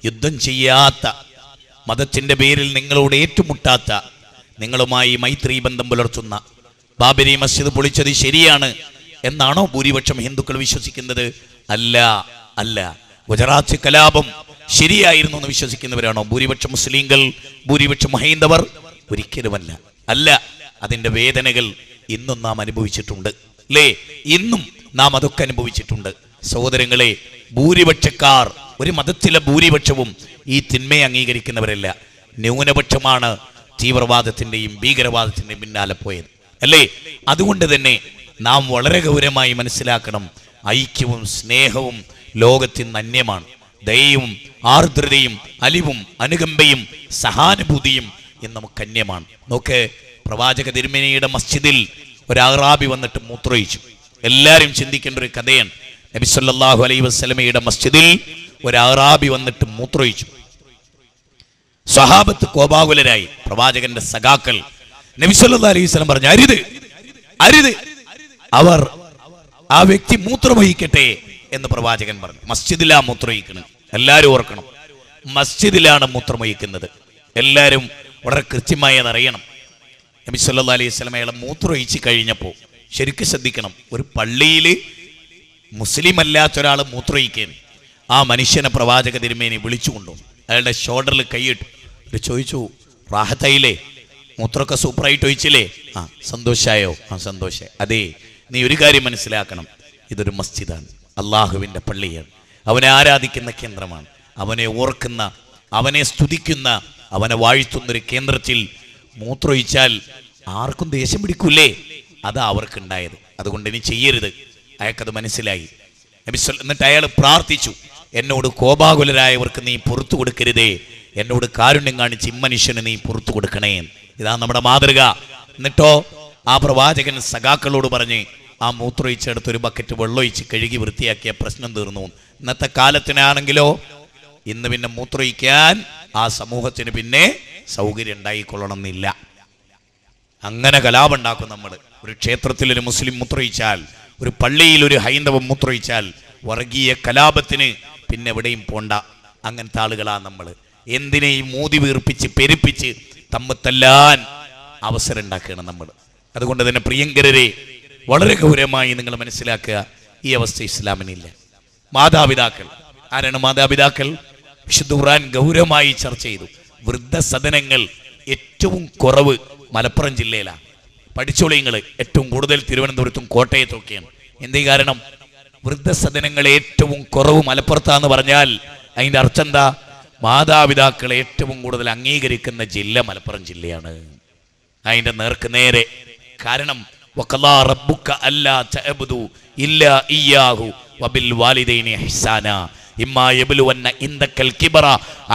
യുദ്ധം ചെയ്യാത്ത, മതത്തിന്റെ പേരിൽ നിങ്ങളോട് ഏറ്റുമുട്ടാത്ത, നിങ്ങളുമായി മൈത്രി ബന്ധം പുലർത്തുന്ന, ബാബരി മസ്ജിദ് പൊളിച്ചത് ശരിയാണ് എന്നാണോ ഭൂരിപക്ഷം ഹിന്ദുക്കൾ വിശ്വസിക്കുന്നത്? അല്ല, അല്ല. ഗുജറാത്ത് കലാപം ശരിയായിരുന്നു എന്ന് വിശ്വസിക്കുന്നവരാണോ ഭൂരിപക്ഷം മുസ്ലിങ്ങൾ, ഭൂരിപക്ഷം ഹൈന്ദവർ? ഒരിക്കലുമല്ല. അല്ല, അതിന്റെ വേദനകൾ ഇന്നും നാം അനുഭവിച്ചിട്ടുണ്ട്, അല്ലേ? ഇന്നും നാം അതൊക്കെ അനുഭവിച്ചിട്ടുണ്ട്. സഹോദരങ്ങളെ, ഭൂരിപക്ഷക്കാർ, ഒരു മതത്തിലെ ഭൂരിപക്ഷവും ഈ തിന്മയെ അംഗീകരിക്കുന്നവരല്ല. ന്യൂനപക്ഷമാണ് തീവ്രവാദത്തിന്റെയും ഭീകരവാദത്തിന്റെയും പിന്നാലെ പോയത്, അല്ലേ? അതുകൊണ്ട് തന്നെ നാം വളരെ ഗൗരവമായി മനസ്സിലാക്കണം, ഐക്യവും സ്നേഹവും ലോകത്തിന് അന്യമാണ്. ദയയും ആർദ്രതയും അലിവും അനുകമ്പയും സഹാനുഭൂതിയും ഇന്ന് നമുക്ക് അന്യമാണ്. നോക്ക്, പ്രവാചക തിരുമേനിയുടെ മസ്ജിദിൽ ഒരു അറാബി വന്നിട്ട് മൂത്രമൊഴിച്ചു. എല്ലാവരും ചിന്തിക്കേണ്ട ഒരു കഥയാണ്. നബി സല്ലല്ലാഹു അലൈഹി വസല്ലമയുടെ മസ്ജിദിൽ ഒരു അറാബി വന്നിട്ട് മൂത്രമൊഴിച്ചു. സ്വഹാബത്ത് കോപാകുലരായി. പ്രവാചകന്റെ സഖാക്കൾ നബി സല്ലല്ലാഹു അലൈഹി വസല്ലം പറഞ്ഞു, അരുത്, അരുത്, അവർ ആ വ്യക്തി മൂത്രമൊഴിക്കട്ടെ എന്ന് പ്രവാചകൻ പറഞ്ഞു. മസ്ജിദിലാണ് മൂത്രമൊഴിക്കുന്നത്. എല്ലാവരും ഓർക്കണം, മസ്ജിദിലാണ് മൂത്രമൊഴിക്കുന്നത്. എല്ലാവരും വളരെ കൃത്യമായി അതറിയണം. നബി സല്ലല്ലാഹു അലൈഹി വസല്ലം അയാളെ മൂത്രമൊഴിച്ച് കഴിഞ്ഞപ്പോൾ ശരിക്കും ശ്രദ്ധിക്കണം. ഒരു പള്ളിയിൽ മുസ്ലിം അല്ലാത്ത ഒരാൾ മൂത്രമൊഴിക്കുകയാണ്. ആ മനുഷ്യനെ പ്രവാചക തിരുമേനി വിളിച്ചു കൊണ്ടുപോകും. അയാളുടെ ഷോൾഡറിൽ കൈയിട്ടു. ചോദിച്ചു, റാഹത്തായില്ലേ? മൂത്രമൊക്കെ സൂപ്പറായിട്ട് ഒഴിച്ചില്ലേ? ആ, സന്തോഷമായോ? ആ, സന്തോഷമായി. അതെ, നീ ഒരു കാര്യം മനസ്സിലാക്കണം, ഇതൊരു മസ്ജിദാണ്, അള്ളാഹുവിൻ്റെ പള്ളിയാണ്, അവനെ ആരാധിക്കുന്ന കേന്ദ്രമാണ്, അവനെ ഓർക്കുന്ന, അവനെ സ്തുതിക്കുന്ന, അവനെ വാഴ്ത്തുന്നൊരു കേന്ദ്രത്തിൽ മൂത്രമൊഴിച്ചാൽ ആർക്കും ദേഷ്യം പിടിക്കൂലേ? അതാ അവർക്കുണ്ടായത്. അതുകൊണ്ട് ഇനി ചെയ്യരുത്. അയാൾക്കത് മനസ്സിലായി. എന്നിട്ട് അയാൾ പ്രാർത്ഥിച്ചു, എന്നോട് കോപാകുലരായവർക്ക് നീ പുറത്തു കൊടുക്കരുതേ, എന്നോട് കാരുണ്യം കാണിച്ച് ഇമ്മനുഷ്യന് നീ പുറത്തു കൊടുക്കണേ. ഇതാ നമ്മുടെ മാതൃക. എന്നിട്ടോ ആ പ്രവാചകൻ സഖാക്കളോട് പറഞ്ഞ് ആ മൂത്രമൊഴിച്ചെടുത്ത് ഒരു ബക്കറ്റ് വെള്ളമൊഴിച്ച് കഴുകി വൃത്തിയാക്കിയ പ്രശ്നം തീർന്നു. ഇന്നത്തെ കാലത്തിനാണെങ്കിലോ ഇന്ന് പിന്നെ മൂത്രമൊഴിക്കാൻ ആ സമൂഹത്തിന് പിന്നെ സൗകര്യം ഉണ്ടായിക്കൊള്ളണമെന്നില്ല. അങ്ങനെ കലാപം ഉണ്ടാക്കും നമ്മൾ. ഒരു ക്ഷേത്രത്തിൽ ഒരു മുസ്ലിം മൂത്രമൊഴിച്ചാൽ, ഒരു പള്ളിയിൽ ഒരു ഹൈന്ദവം മൂത്രമൊഴിച്ചാൽ വർഗീയ കലാപത്തിന് പിന്നെ എവിടെയും പോണ്ട. അങ്ങനത്തെ ആളുകളാണ് നമ്മൾ. എന്തിനേയും മൂതി വീർപ്പിച്ച് പെരുപ്പിച്ച് തമ്മിത്തല്ലാൻ അവസരം ഉണ്ടാക്കുകയാണ് നമ്മൾ. അതുകൊണ്ട് തന്നെ പ്രിയങ്കരരെ, വളരെ ഗൗരവമായി നിങ്ങൾ മനസ്സിലാക്കുക, ഈ അവസ്ഥ ഇസ്ലാമിനില്ല. മാതാപിതാക്കൾ ആരാണ്? മാതാപിതാക്കൾ വിശുദ്ധ ഖുർആൻ ഗൗരവമായി ചർച്ച ചെയ്തു. വൃദ്ധസദനങ്ങൾ ഏറ്റവും കുറവ് മലപ്പുറം ജില്ലയിലാണ്. പഠിച്ചോളി നിങ്ങൾ. ഏറ്റവും കൂടുതൽ തിരുവനന്തപുരത്തും കോട്ടയത്തൊക്കെയാണ്. എന്തേ കാരണം? വൃദ്ധസദനങ്ങൾ ഏറ്റവും കുറവ് മലപ്പുറത്താന്ന് പറഞ്ഞാൽ അതിൻ്റെ അർത്ഥം എന്താ? മാതാപിതാക്കളെ ഏറ്റവും കൂടുതൽ അംഗീകരിക്കുന്ന ജില്ല മലപ്പുറം ജില്ലയാണ്. അതിൻ്റെ നേർക്ക് നേരെ. കാരണം വഖളാ റബ്ബുക അല്ലാ തഅബ്ദു ഇല്ലാ ഇയ്യാഹു വബിൽ വാലിദൈനി ഇഹ്സാനാ ഇമ്മാ യബ്ലുവന്ന ഇൻദക്കൽ കിബറ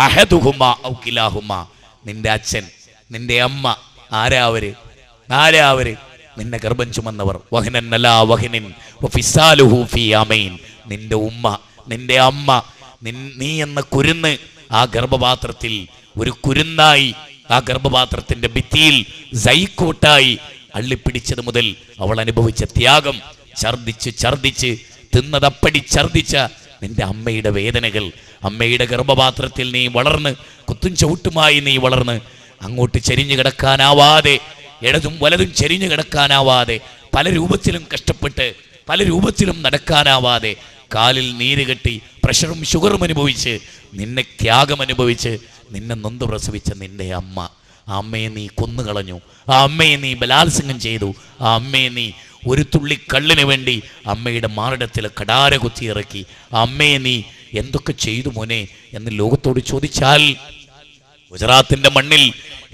അഹദുഹുമാ ഔ കിലാഹുമാ. നിന്റെ അച്ഛൻ, നിന്റെ അമ്മ, ആരാ അവര്? നിന്നെ ഗർഭം ചുമന്നവർ. വഹനൻ അലാ വഹനിൻ വഫിസാലുഹു ഫീ യമൈൻ. നിന്റെ ഉമ്മ, നിന്റെ അമ്മ, നീ എന്ന കുരുന്ന് ആ ഗർഭപാത്രത്തിൽ ഒരു കുരുന്നായി, ആ ഗർഭപാത്രത്തിന്റെ ഭിത്തിയിൽ സൈക്കോട്ടായി അള്ളിപ്പിടിച്ചത് മുതൽ അവൾ അനുഭവിച്ച ത്യാഗം, ഛർദിച്ച് തിന്നതപ്പടി ഛർദിച്ച നിന്റെ അമ്മയുടെ വേദനകൾ, അമ്മയുടെ ഗർഭപാത്രത്തിൽ നീ വളർന്ന് കുത്തും ചവിട്ടുമായി നീ വളർന്ന് അങ്ങോട്ട് ചെരിഞ്ഞു കിടക്കാനാവാതെ, ഇടതും വലതും ചെരിഞ്ഞു കിടക്കാനാവാതെ പല രൂപത്തിലും കഷ്ടപ്പെട്ട് പല രൂപത്തിലും നടക്കാനാവാതെ കാലിൽ നീര് കെട്ടി പ്രഷറും ഷുഗറും അനുഭവിച്ച് നിന്നെ ത്യാഗം അനുഭവിച്ച് നിന്നെ നൊന്ത് പ്രസവിച്ച നിന്റെ അമ്മ, ആ അമ്മയെ നീ കൊന്നുകളഞ്ഞു, ആ അമ്മയെ നീ ബലാത്സംഗം ചെയ്തു, ആ അമ്മയെ നീ ഒരു തുള്ളി കള്ളിന് വേണ്ടി അമ്മയുടെ മാറിടത്തിൽ കടാര കുത്തിയിറക്കി, ആ അമ്മയെ നീ എന്തൊക്കെ ചെയ്തു മോനെ എന്ന് ലോകത്തോട് ചോദിച്ചാൽ, ഗുജറാത്തിന്റെ മണ്ണിൽ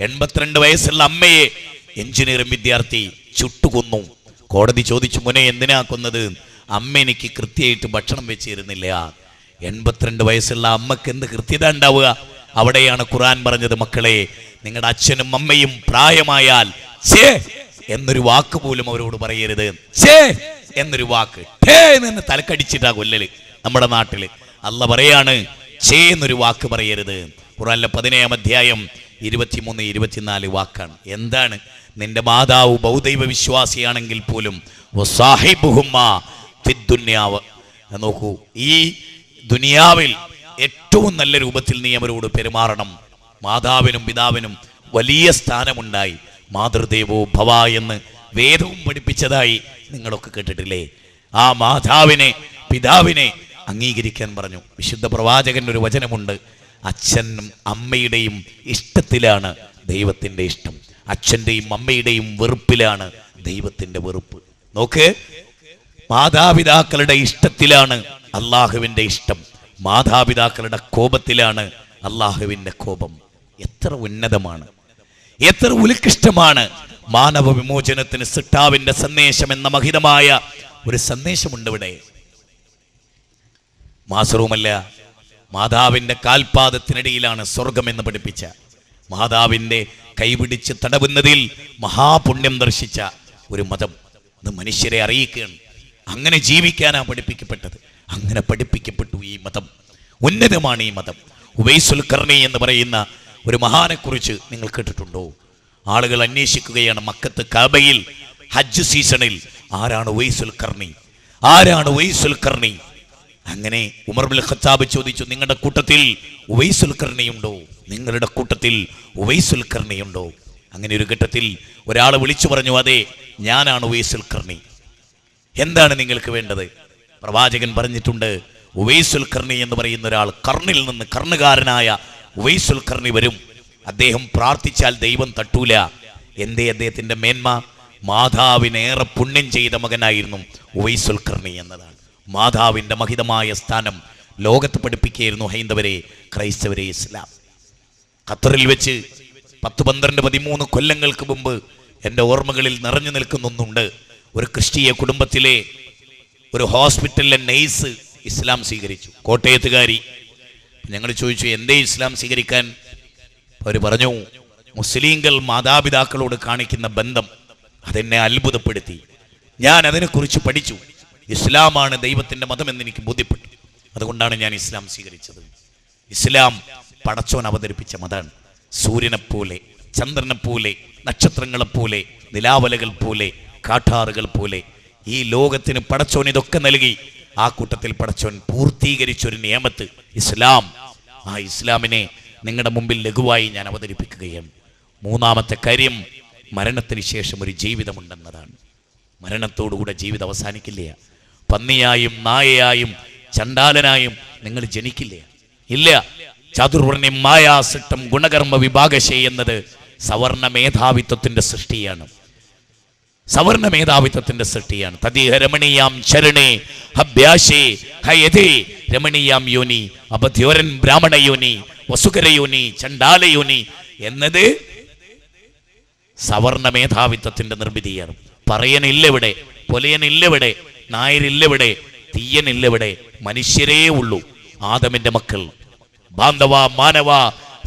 82 വയസ്സുള്ള അമ്മയെ എഞ്ചിനീയറിംഗ് വിദ്യാർത്ഥി ചുട്ടുകൊന്നു. കോടതി ചോദിച്ചു, മോനെ എന്തിനാ കൊന്നത്? അമ്മ എനിക്ക് കൃത്യമായിട്ട് ഭക്ഷണം വെച്ചിരുന്നില്ല. 82 വയസ്സുള്ള അമ്മക്ക് എന്ത് കൃത്യത ഉണ്ടാവുക? അവിടെയാണ് ഖുർആൻ പറഞ്ഞത്, മക്കളെ നിങ്ങളുടെ അച്ഛനും അമ്മയും പ്രായമായാൽ ഛേ എന്നൊരു വാക്ക് പോലും അവരോട് പറയരുത്. ഛേ എന്നൊരു വാക്ക്, ഠേ എന്ന് തലക്കടിച്ചിട്ടാ കൊല്ലല് നമ്മുടെ നാട്ടില്. അല്ല പറയാണ് ഛേ എന്നൊരു വാക്ക് പറയരുത്. ഖുർആനിലെ 17-ാം അധ്യായം 23-24 വാക്കാണ്. എന്താണ്? നിന്റെ മാതാവ് ബൗദ്ധൈവ വിശ്വാസിയാണെങ്കിൽ പോലും നോക്കൂ, ഈ ദുനിയാവിൽ ഏറ്റവും നല്ല രൂപത്തിൽ നീ അവരോട് പെരുമാറണം. മാതാവിനും പിതാവിനും വലിയ സ്ഥാനമുണ്ടായി. മാതൃദേവോ ഭവ എന്ന് വേദവും പഠിപ്പിച്ചതായി നിങ്ങളൊക്കെ കേട്ടിട്ടില്ലേ? ആ മാതാവിനെ പിതാവിനെ അംഗീകരിക്കാൻ പറഞ്ഞു. വിശുദ്ധ പ്രവാചകന്റെ ഒരു വചനമുണ്ട്, അച്ഛനും അമ്മയുടെയും ഇഷ്ടത്തിലാണ് ദൈവത്തിൻ്റെ ഇഷ്ടം, അച്ഛൻ്റെയും അമ്മയുടെയും വെറുപ്പിലാണ് ദൈവത്തിൻ്റെ വെറുപ്പ്. നോക്ക്, മാതാപിതാക്കളുടെ ഇഷ്ടത്തിലാണ് അള്ളാഹുവിൻ്റെ ഇഷ്ടം, മാതാപിതാക്കളുടെ കോപത്തിലാണ് അള്ളാഹുവിൻ്റെ കോപം. എത്ര ഉന്നതമാണ്, എത്ര ഉത്കൃഷ്ടമാണ്! മാനവ വിമോചനത്തിന് സിട്ടാവിന്റെ സന്ദേശം എന്ന മഹിതമായ ഒരു സന്ദേശമുണ്ട് ഇവിടെ. മാത്രവുമല്ല, മാതാവിൻ്റെ കാൽപാദത്തിനിടയിലാണ് സ്വർഗം എന്ന് പഠിപ്പിച്ച, മാതാവിൻ്റെ കൈപിടിച്ച് തടവുന്നതിൽ മഹാപുണ്യം ദർശിച്ച ഒരു മതം. അത് മനുഷ്യരെ അറിയിക്കുകയാണ്. അങ്ങനെ ജീവിക്കാനാണ് പഠിപ്പിക്കപ്പെട്ടത്. അങ്ങനെ പഠിപ്പിക്കപ്പെട്ടു ഈ മതം. ഉന്നതമാണ് ഈ മതം. ഉവൈസുൽ ഖർനി എന്ന് പറയുന്ന ഒരു മഹാനെക്കുറിച്ച് നിങ്ങൾ കേട്ടിട്ടുണ്ടോ? ആളുകൾ അന്വേഷിക്കുകയാണ് മക്കത്ത് കഅബയിൽ ഹജ്ജ് സീസണിൽ, ആരാണ് ഉവൈസുൽ ഖർനി, ആരാണ് ഉവൈസുൽ ഖർനി? അങ്ങനെ ഉമർ ഇബ്നുൽ ഖത്താബ് ചോദിച്ചു, നിങ്ങളുടെ കൂട്ടത്തിൽ ഉവൈസുൽ ഖർനി ഉണ്ടോ? നിങ്ങളുടെ കൂട്ടത്തിൽ ഉവൈസുൽ ഖർനി ഉണ്ടോ? അങ്ങനെ ഒരു ഘട്ടത്തിൽ ഒരാൾ വിളിച്ചു പറഞ്ഞു, അതെ ഞാനാണ് ഉവൈസുൽ ഖർനി. എന്താണ് നിങ്ങൾക്ക് വേണ്ടത്? പ്രവാചകൻ പറഞ്ഞിട്ടുണ്ട്, ഉവൈസുൽ ഖർനി എന്ന് പറയുന്ന ഒരാൾ, കർണിൽ നിന്ന് കർണുകാരനായ ഉവൈസുൽ ഖർനി വരും. അദ്ദേഹം പ്രാർത്ഥിച്ചാൽ ദൈവം തട്ടൂല. എന്തേ അദ്ദേഹത്തിന്റെ മേന്മ? മാതാവിനേറെ പുണ്യം ചെയ്ത മകനായിരുന്നു ഉവൈസുൽ ഖർനി എന്നതാണ്. മാതാവിൻ്റെ മഹിതമായ സ്ഥാനം ലോകത്ത് പഠിപ്പിക്കുകയായിരുന്നു ഹൈന്ദവരെ, ക്രൈസ്തവരെ, ഇസ്ലാം. ഖത്തറിൽ വെച്ച് 10, 12, 13 കൊല്ലങ്ങൾക്ക് മുമ്പ് എൻ്റെ ഓർമ്മകളിൽ നിറഞ്ഞു നിൽക്കുന്നൊന്നുണ്ട്. ഒരു ക്രിസ്തീയ കുടുംബത്തിലെ ഒരു ഹോസ്പിറ്റലിലെ നഴ്സ് ഇസ്ലാം സ്വീകരിച്ചു, കോട്ടയത്തുകാരി. ഞങ്ങൾ ചോദിച്ചു, എന്തേ ഇസ്ലാം സ്വീകരിക്കാൻ? അവർ പറഞ്ഞു, മുസ്ലിങ്ങൾ മാതാപിതാക്കളോട് കാണിക്കുന്ന ബന്ധം അതെന്നെ അത്ഭുതപ്പെടുത്തി. ഞാൻ അതിനെക്കുറിച്ച് പഠിച്ചു. ഇസ്ലാമാണ് ദൈവത്തിൻ്റെ മതമെന്ന് എനിക്ക് ബോധ്യപ്പെട്ടു. അതുകൊണ്ടാണ് ഞാൻ ഇസ്ലാം സ്വീകരിച്ചത്. ഇസ്ലാം പടച്ചോൻ അവതരിപ്പിച്ച മതമാണ്. സൂര്യനെപ്പോലെ, ചന്ദ്രനെപ്പോലെ, നക്ഷത്രങ്ങളെപ്പോലെ, നിലാവലകൾ പോലെ, കാട്ടാറുകൾ പോലെ ഈ ലോകത്തിന് പടച്ചോൻ ഇതൊക്കെ നൽകി. ആ കൂട്ടത്തിൽ പടച്ചോൻ പൂർത്തീകരിച്ചൊരു നിയമത്ത് ഇസ്ലാം. ആ ഇസ്ലാമിനെ നിങ്ങളുടെ മുമ്പിൽ ലഘുവായി ഞാൻ അവതരിപ്പിക്കുകയാണ്. മൂന്നാമത്തെ കാര്യം, മരണത്തിന് ശേഷം ഒരു ജീവിതമുണ്ടെന്നതാണ്. മരണത്തോടുകൂടെ ജീവിതം അവസാനിക്കില്ല. പന്നിയായും നായയായും ചണ്ടാലനായും നിങ്ങൾ ജനിക്കില്ല. ഇല്ല. ചതുർവർണ്ണ്യം മായാസിട്ടം ഗുണകർമ്മ വിഭാഗശേ എന്നത് സവർണ മേധാവിത്വത്തിന്റെ സൃഷ്ടിയാണ്. സവർണ മേധാവിത്വത്തിന്റെ സൃഷ്ടിയാണ്. തദീഹ രമണീയാം ശരണേ ഹബ്യാശേ ഹയതേ രമണീയാം യോനി അബദ്യോരൻ ബ്രാഹ്മണ യോനി വസുകര യോനി ചണ്ടാല യോനി എന്നത് സവർണ മേധാവിത്വത്തിന്റെ നിർമ്മിതിയാണ്. പറയനില്ലെവിടെ, പൊലയനില്ലെവിടെ, നായരില്ലെവിടെ, തീയനില്ലെവിടെ, മനുഷ്യരേ ഉള്ളൂ. ആദമിന്റെ മക്കൾ, ബാന്ധവ മാനവ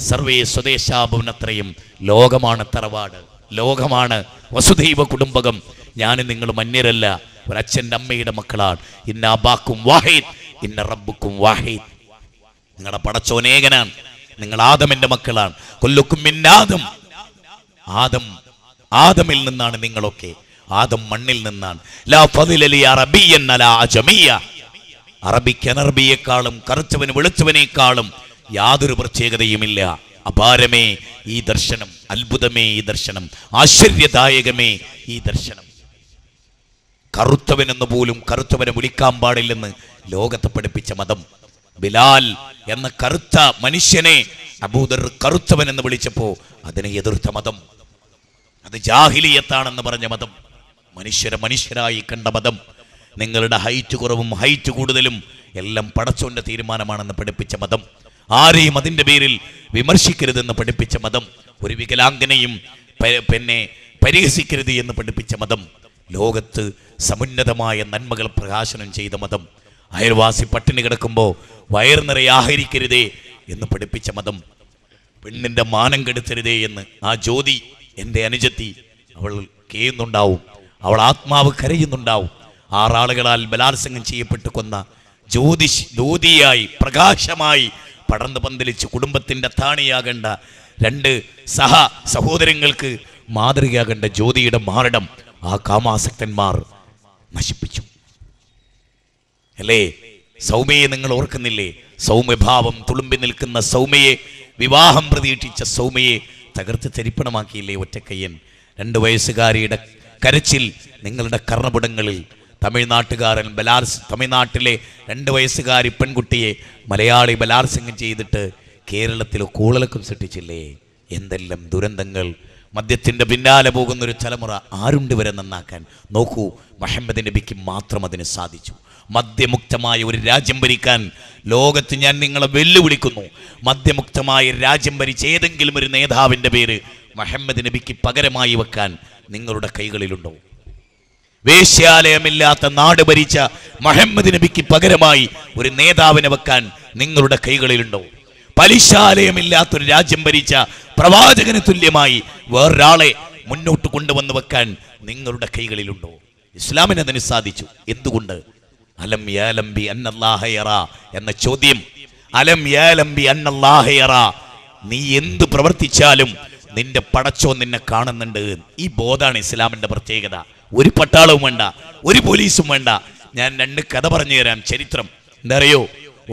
സർവേ സ്വദേശാഭവനത്രയും. ലോകമാണ് തറവാട്, ലോകമാണ് വസുദൈവ കുടുംബകം. ഞാനും നിങ്ങളും അന്യരല്ല, ഒരച്ഛൻ്റെ അമ്മയുടെ മക്കളാണ്. ഇന്ന അബാക്കും വാഹിദ് ഇന്ന റബ്ബുക്കും വാഹിദ്. നിങ്ങളുടെ പടച്ചോനേകനാണ്. നിങ്ങൾ ആദമിന്റെ മക്കളാണ്. കൊല്ലുക്കും മിന്നാദം. ആദമിൽ നിന്നാണ് നിങ്ങളൊക്കെ. ആദം മണ്ണിൽ നിന്നാണ്. ലാ ഫദില ലി അറബിയ്യൻ അലാ അജമിയ്യ. അറബിക്ക് അനർബിയേക്കാളും കറുത്തവന് വെളുത്തവനേക്കാളും യാതൊരു പ്രത്യേകതയുമില്ല. അപാരമേ ഈ ദർശനം, അത്ഭുതമേ ഈ ദർശനം, ആശ്ചര്യദായകമേ ഈ ദർശനം. കറുത്തവനെന്ന് പോലും കറുത്തവനെ വിളിക്കാൻ പാടില്ലെന്ന് ലോകത്തെ പഠിപ്പിച്ച മതം. ബിലാൽ എന്ന കറുത്ത മനുഷ്യനെ അബൂദർ കറുത്തവൻ എന്ന് വിളിച്ചപ്പോ അതിനെ എതിർത്ത മതം. അത് ജാഹിലിയത്താണെന്ന് പറഞ്ഞ മതം. മനുഷ്യരായി കണ്ട മതം. നിങ്ങളുടെ ഹൈറ്റ് കുറവും ഹൈറ്റ് കൂടുതലും എല്ലാം പടച്ചോന്റെ തീരുമാനമാണെന്ന് പഠിപ്പിച്ച മതം. ആരെയും അതിൻ്റെ പേരിൽ വിമർശിക്കരുതെന്ന് പഠിപ്പിച്ച മതം. ഒരു വികലാംഗനെയും പിന്നെ പരിഹസിക്കരുത് എന്ന് പഠിപ്പിച്ച മതം. ലോകത്ത് സമുന്നതമായ നന്മകൾ പ്രകാശനം ചെയ്ത മതം. അയൽവാസി പട്ടിണി കിടക്കുമ്പോൾ വയർ നിറയെ ആഹരിക്കരുതേ എന്ന് പഠിപ്പിച്ച മതം. പെണ്ണിൻ്റെ മാനം കെടുത്തരുതേ എന്ന് ആ ജ്യോതി എൻ്റെ അനുജത്തി അവൾ കേയുന്നുണ്ടാവും, അവൾ ആത്മാവ് കരയുന്നുണ്ടാവും. 6 ആളുകളാൽ ബലാത്സംഗം ചെയ്യപ്പെട്ട് കൊന്ന ജ്യോതിയായി പ്രകാശമായി പടർന്നു പന്തലിച്ച് കുടുംബത്തിൻ്റെ താണിയാകേണ്ട 2 സഹോദരങ്ങൾക്ക് മാതൃകയാകേണ്ട ജ്യോതിയുടെ മാരടം ആ കാമാസക്തന്മാർ നശിപ്പിച്ചു അല്ലേ? സൗമ്യയെ നിങ്ങൾ ഓർക്കുന്നില്ലേ? സൗമ്യഭാവം തുളുമ്പി നിൽക്കുന്ന സൗമ്യയെ, വിവാഹം പ്രതീക്ഷിച്ച സൗമ്യയെ തകർത്ത് തരിപ്പണമാക്കിയില്ലേ ഒറ്റക്കയ്യൻ? 2 വയസ്സുകാരിയുടെ കരച്ചിൽ നിങ്ങളുടെ കർണപുടങ്ങളിൽ. തമിഴ്നാട്ടിലെ 2 വയസ്സുകാരി പെൺകുട്ടിയെ മലയാളി ബലാത്സംഗം ചെയ്തിട്ട് കേരളത്തിൽ കൂളലക്കം സൃഷ്ടിച്ചില്ലേ? എന്തെല്ലാം ദുരന്തങ്ങൾ! മദ്യത്തിൻ്റെ പിന്നാലെ പോകുന്നൊരു തലമുറ ആരുണ്ട് വരെ നന്നാക്കാൻ? നോക്കൂ, മുഹമ്മദ് നബിക്ക് മാത്രം അതിന് സാധിച്ചു. മദ്യമുക്തമായ ഒരു രാജ്യം ഭരിക്കാൻ ലോകത്ത് ഞാൻ നിങ്ങളെ വെല്ലുവിളിക്കുന്നു. മദ്യമുക്തമായ രാജ്യം ഭരിച്ച ഏതെങ്കിലും ഒരു നേതാവിൻ്റെ പേര് മുഹമ്മദ് നബിക്ക് പകരമായി വെക്കാൻ നിങ്ങളുടെ കൈകളിലുണ്ടോ? വേശ്യാലയമില്ലാത്ത നാട് ഭരിച്ച മുഹമ്മദ് നബിക്ക് പകരമായി ഒരു നേതാവിനെ വെക്കാൻ നിങ്ങളുടെ കൈകളിലുണ്ടോ? പലിശാലയമില്ലാത്തൊരു രാജ്യം ഭരിച്ച പ്രവാചകന് തുല്യമായി വേറൊരാളെ മുന്നോട്ട് കൊണ്ടുവന്ന് വെക്കാൻ നിങ്ങളുടെ കൈകളിലുണ്ടോ? ഇസ്ലാമിന് അതിന് സാധിച്ചു. എന്തുകൊണ്ട്? അലം യാലംബി അന്നല്ലാഹ യറാ എന്ന ചോദ്യം. അലം യാലംബി അന്നല്ലാഹ യറാ, നീ എന്ത് പ്രവർത്തിച്ചാലും നിന്റെ പടച്ചോ നിന്നെ കാണുന്നുണ്ട്. ഈ ബോധാണ് ഇസ്ലാമിന്റെ പ്രത്യേകത. ഒരു പട്ടാളവും വേണ്ട, ഒരു പോലീസും വേണ്ട. ഞാൻ 2 കഥ പറഞ്ഞു തരാം. ചരിത്രം എന്താ അറിയോ?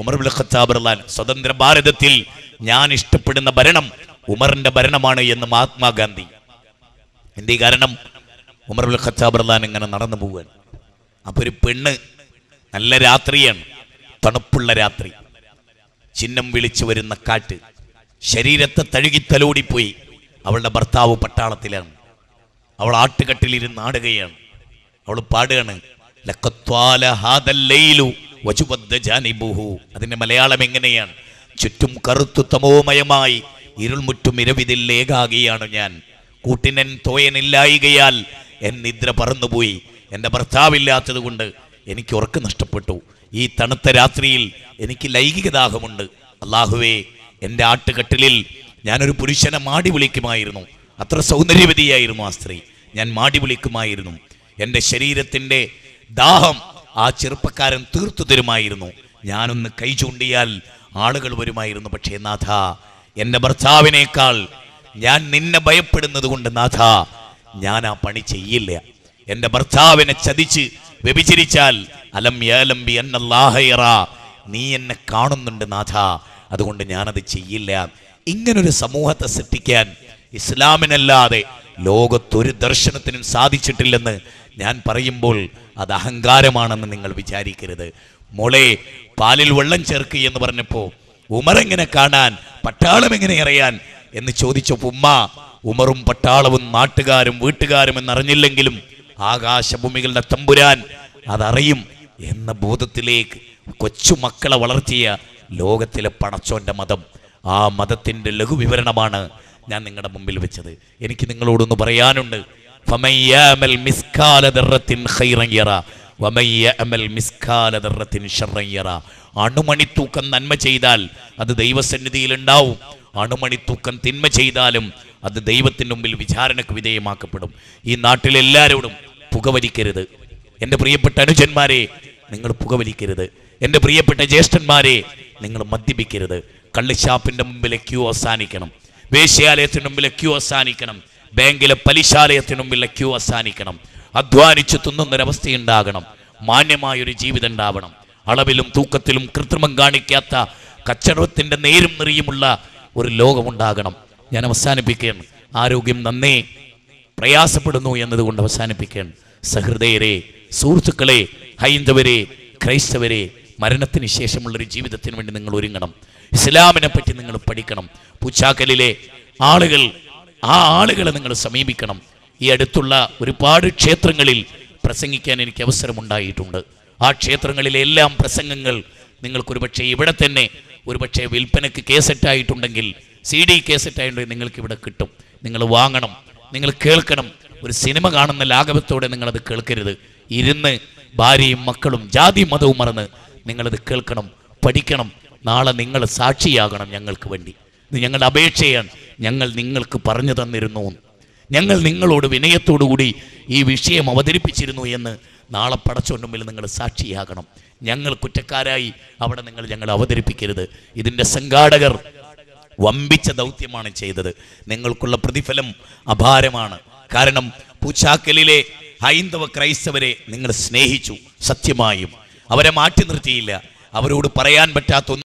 ഉമർ ഇബ്നുൽ ഖത്താബ് റളിയല്ലാഹു അൻഹു, സ്വതന്ത്ര ഭാരതത്തിൽ ഞാൻ ഇഷ്ടപ്പെടുന്ന ഭരണം ഉമറിന്റെ ഭരണമാണ് എന്ന് മഹാത്മാഗാന്ധി. എന്തേ കാരണം? ഉമർ ഇബ്നുൽ ഖത്താബ് റളിയല്ലാഹു അൻഹു ഇങ്ങനെ നടന്നു പോവുകയാണ്. അപ്പോൾ ഒരു പെണ്ണ്, നല്ല രാത്രിയാണ്, തണുപ്പുള്ള രാത്രി, ചിഹ്നം വിളിച്ചു വരുന്ന കാറ്റ്, ശരീരത്തെ തഴുകി തലോടിപ്പോയി. അവളുടെ ഭർത്താവ് പട്ടാളത്തിലാണ്. അവൾ ആട്ടുകട്ടിലിരുന്ന് ആടുകയാണ്. അവൾ പാടുകയാണ്, അതിന്റെ മലയാളം എങ്ങനെയാണ്? ചുറ്റും കറുത്തു തമോമയമായി ഇരുൾമുറ്റും ഇരവിതിൽ ഏകാകിയാണ് ഞാൻ. കൂട്ടിനൻ തോയനില്ലായികയാൽ എൻ നിദ്ര പറന്നുപോയി. എൻ്റെ ഭർത്താവില്ലാത്തത് കൊണ്ട് എനിക്ക് ഉറക്കം നഷ്ടപ്പെട്ടു. ഈ തണുത്ത രാത്രിയിൽ എനിക്ക് ലൈംഗിക ദാഹമുണ്ട്. അല്ലാഹുവേ, എൻ്റെ ആട്ടുകട്ടിലിൽ ഞാനൊരു പുരുഷനെ മാടി വിളിക്കുമായിരുന്നു. അത്ര സൗന്ദര്യവതിയായിരുന്നു ആ സ്ത്രീ. ഞാൻ മാടി വിളിക്കുമായിരുന്നു. എൻ്റെ ശരീരത്തിൻ്റെ ദാഹം ആ ചെറുപ്പക്കാരൻ തീർത്തു തരുമായിരുന്നു. ഞാനൊന്ന് കൈ ചൂണ്ടിയാൽ ആളുകൾ വരുമായിരുന്നു. പക്ഷേ നാഥ, എൻ്റെ ഭർത്താവിനേക്കാൾ ഞാൻ നിന്നെ ഭയപ്പെടുന്നത് കൊണ്ട് നാഥ, ഞാൻ ആ പണി ചെയ്യില്ല. എൻ്റെ ഭർത്താവിനെ ചതിച്ച് വ്യഭിചരിച്ചാൽ അലം യാലംബി അന്നല്ലാഹ യറാ, നീ എന്നെ കാണുന്നുണ്ട് നാഥ, അതുകൊണ്ട് ഞാനത് ചെയ്യില്ല. ഇങ്ങനൊരു സമൂഹത്തെ സൃഷ്ടിക്കാൻ ഇസ്ലാമിനല്ലാതെ ലോകത്തൊരു ദർശനത്തിനും സാധിച്ചിട്ടില്ലെന്ന് ഞാൻ പറയുമ്പോൾ അത് അഹങ്കാരമാണെന്ന് നിങ്ങൾ വിചാരിക്കരുത്. മോളെ, പാലിൽ വെള്ളം ചേർക്കുക എന്ന് പറഞ്ഞപ്പോൾ ഉമർ എങ്ങനെ കാണാൻ, പട്ടാളം എങ്ങനെ അറിയാൻ എന്ന് ചോദിച്ചപ്പോൾ ഉമറും പട്ടാളവും നാട്ടുകാരും വീട്ടുകാരും എന്നറിഞ്ഞില്ലെങ്കിലും ആകാശഭൂമികളുടെ തമ്പുരാൻ അതറിയും എന്ന ബോധത്തിലേക്ക് കൊച്ചുമക്കളെ വളർത്തിയ ലോകത്തിലെ പടച്ചോന്റെ മതം, ആ മതത്തിൻ്റെ ലഘുവിവരണമാണ് ഞാൻ നിങ്ങളുടെ മുമ്പിൽ വെച്ചത്. എനിക്ക് നിങ്ങളോടൊന്ന് പറയാനുണ്ട്. അണുമണിത്തൂക്കം നന്മ ചെയ്താൽ അത് ദൈവസന്നിധിയിൽ ഉണ്ടാവും. അണുമണിത്തൂക്കം തിന്മ ചെയ്താലും അത് ദൈവത്തിന് മുമ്പിൽ വിചാരണക്ക് വിധേയമാക്കപ്പെടും. ഈ നാട്ടിലെല്ലാവരോടും പുകവലിക്കരുത്. എൻ്റെ പ്രിയപ്പെട്ട അനുജന്മാരെ, നിങ്ങൾ പുകവലിക്കരുത്. എൻ്റെ പ്രിയപ്പെട്ട ജ്യേഷ്ഠന്മാരെ, നിങ്ങൾ മദ്യപിക്കരുത്. കള്ളിഷാപ്പിൻ്റെ മുമ്പിലെ ക്യൂ അവസാനിക്കണം. വേശ്യാലയത്തിന് മുമ്പിലെ ക്യൂ അവസാനിക്കണം. ബാങ്കിലെ പലിശാലയത്തിന് മുമ്പിലെ ക്യൂ അവസാനിക്കണം. അധ്വാനിച്ച് തിന്നുന്നൊരവസ്ഥയുണ്ടാകണം. മാന്യമായൊരു ജീവിതം ഉണ്ടാവണം. അളവിലും തൂക്കത്തിലും കൃത്രിമം കാണിക്കാത്ത കച്ചവടത്തിൻ്റെ നേരും നിറയുമുള്ള ഒരു ലോകമുണ്ടാകണം. ഞാൻ അവസാനിപ്പിക്കുകയാണ്. ആരോഗ്യം നന്നേ പ്രയാസപ്പെടുന്നു എന്നതുകൊണ്ട് അവസാനിപ്പിക്കുകയാണ്. സഹൃദയരെ, സുഹൃത്തുക്കളെ, ഹൈന്ദവരെ, ക്രൈസ്തവരെ, മരണത്തിന് ശേഷമുള്ളൊരു ജീവിതത്തിന് വേണ്ടി നിങ്ങൾ ഒരുങ്ങണം. ഇസ്ലാമിനെ പറ്റി നിങ്ങൾ പഠിക്കണം. പൂച്ചാക്കലിലെ ആളുകളെ നിങ്ങൾ സമീപിക്കണം. ഈ അടുത്തുള്ള ഒരുപാട് ക്ഷേത്രങ്ങളിൽ പ്രസംഗിക്കാൻ എനിക്ക് അവസരമുണ്ടായിട്ടുണ്ട്. ആ ക്ഷേത്രങ്ങളിലെ എല്ലാം പ്രസംഗങ്ങൾ നിങ്ങൾക്കൊരുപക്ഷെ ഇവിടെ തന്നെ ഒരുപക്ഷെ വിൽപ്പനയ്ക്ക് കേസറ്റായിട്ടുണ്ടെങ്കിൽ, CD കേസറ്റായിട്ടുണ്ടെങ്കിൽ നിങ്ങൾക്കിവിടെ കിട്ടും. നിങ്ങൾ വാങ്ങണം, നിങ്ങൾ കേൾക്കണം. ഒരു സിനിമ കാണുന്ന ലാഘവത്തോടെ നിങ്ങളത് കേൾക്കരുത്. ഇരുന്ന് ഭാര്യയും മക്കളും ജാതി മതവും മറന്ന് നിങ്ങളത് കേൾക്കണം, പഠിക്കണം. നാളെ നിങ്ങൾ സാക്ഷിയാകണം ഞങ്ങൾക്ക് വേണ്ടി. ഇത് ഞങ്ങളുടെ അപേക്ഷയാണ്. ഞങ്ങൾ നിങ്ങൾക്ക് പറഞ്ഞു തന്നിരുന്നു, ഞങ്ങൾ നിങ്ങളോട് വിനയത്തോടുകൂടി ഈ വിഷയം അവതരിപ്പിച്ചിരുന്നു എന്ന് നാളെ പടച്ചോന്റെ മുമ്പിൽ നിങ്ങൾ സാക്ഷിയാകണം. ഞങ്ങൾ കുറ്റക്കാരായി അവിടെ ഞങ്ങൾ അവതരിപ്പിക്കരുത്. ഇതിൻ്റെ സംഘാടകർ വമ്പിച്ച ദൗത്യമാണ് ചെയ്തത്. നിങ്ങൾക്കുള്ള പ്രതിഫലം അപാരമാണ്. കാരണം പൂച്ചാക്കലിലെ ഹൈന്ദവ ക്രൈസ്തവരെ നിങ്ങൾ സ്നേഹിച്ചു. സത്യമായും അവരെ മാറ്റി നിർത്തിയില്ല. അവരോട് പറയാൻ പറ്റാത്ത